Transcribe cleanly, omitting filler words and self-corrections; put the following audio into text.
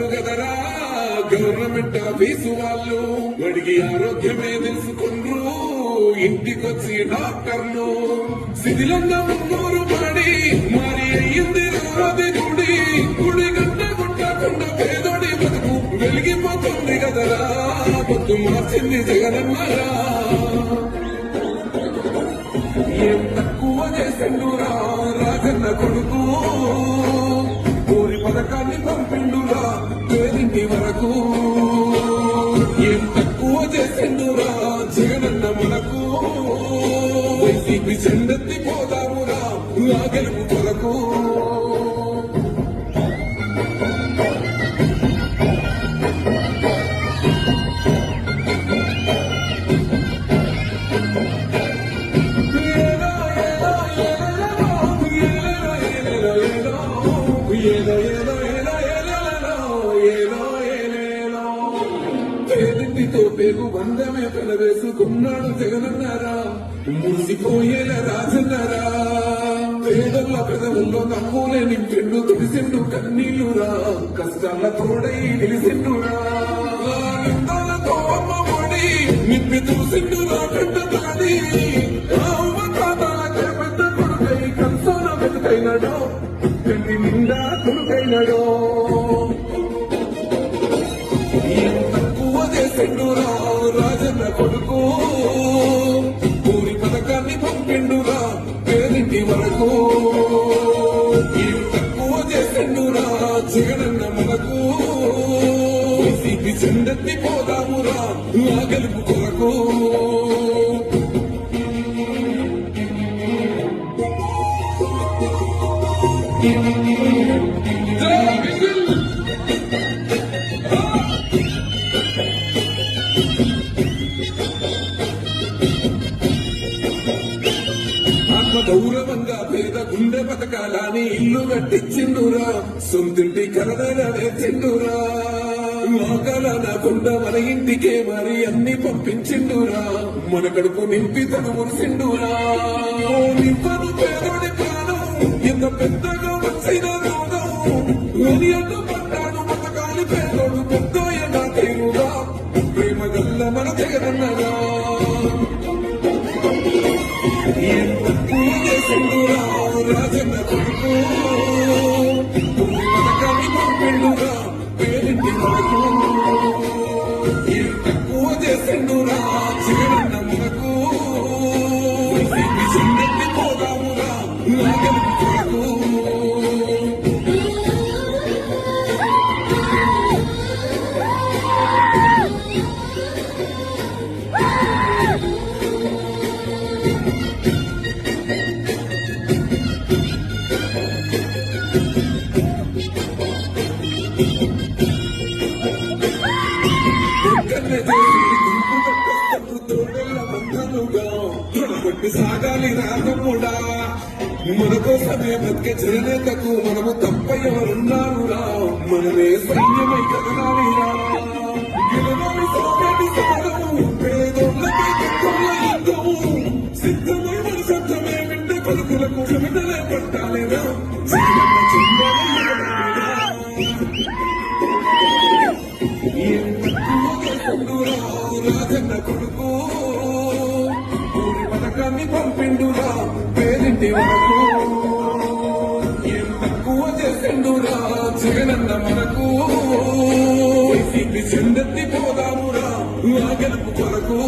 గదరా government office వాళ్ళు అడిగి ఆరోగ్యమే తెలుసుకుండ్రు ఇంటికొచ్చి డాక్టర్లు శిథిలంగా మున్నూరు పడి మరి అయ్యింది రాది గుడి గంట గుట్టకుండా పేదోడి బతుకు వెలిగిపోతుంది గదరా పొద్దు మార్చింది జగనన్నారా ఏం తక్కువ చేసిండురా రాజన్న కొడుకు పథకాన్ని పంపిండురా పేరింటి వరకు ఏం తక్కువ చేసిండురా జగనన్న మనకు వైసీపీ చెండెత్తి పోదామురా ఆ గెలుపు కొరకు పేదింటితో పేగు బంధమే పెనవేసుకున్నాడు జగనన్నారా మురిసిపోయేల రాజన్నారా పేదల పెదవుల్లో నమ్ములే నింపిండు తుడిసిండు కన్నీళ్లురా కష్టాల తోడై నిలిసిండురా నిందాలతో అమ్మఒడి నిప్పి చూసిండురా కంట తాడి అమ్మ తాతాలకే పెద్ద కొడుకై కంసాల వెతుకైనాడో కంటి నిండా కొడుకైనాడో చేసిండురా రాజన్న కొడుకు ఊరి పథకాన్ని పంపిండురా పేరింటి వరకు ఏం తక్కువ చేసిండురా జగనన్న మనకు వైసీపీ చెండెత్తి పోదామురా ఆ గెలుపు కొరకు గౌరవంగా పేద గుండె బతకాలని ఇల్లు కట్టించిండురా సొంతింటి కలదగా వేచిండురా మోకాలనకుండా మన ఇంటికే మరి అన్ని పంపించిండురా మన కడుపు నింపి తను మురిసిండురా నింపను పేదోడి ప్రాణం ఎంత పెద్దగా వచ్చిన రోగం అని అడ్డుపడ్డాడు బతకాలి పేదోడు పెద్దోయన తీరుగా ప్రేమ గల్ల మన జగనన్నగా రాజన్న కొడుకు పథకాన్ని పంపిండురా పేరింటి వరకు ఏం తక్కువ చేసిండురా జగనన్న మనకు చెందెత్తి పోదామురా ఆ గెలుపు కొరకు సాగాలి రాగముడా మన కోసమే బతికే జననేతకు మనము తప్ప ఎవరున్నారు రా మనమే సైన్యమై కదలాలి రా గెలవాలి సాగటి సాగము పేదోళ్ళపై తక్కువ యుద్ధము సిద్ధమై మన సొంతమే వింట పలుకులకు విడలే పట్టాలేరా రాజన్న కొడుకు పథకాన్ని పంపిండురా పేరింటి వరకు ఏం తక్కువ చేసిండురా జగనన్న మనకు వైసీపీ చెందెత్తి పోదామురా ఆ గెలుపు కొరకు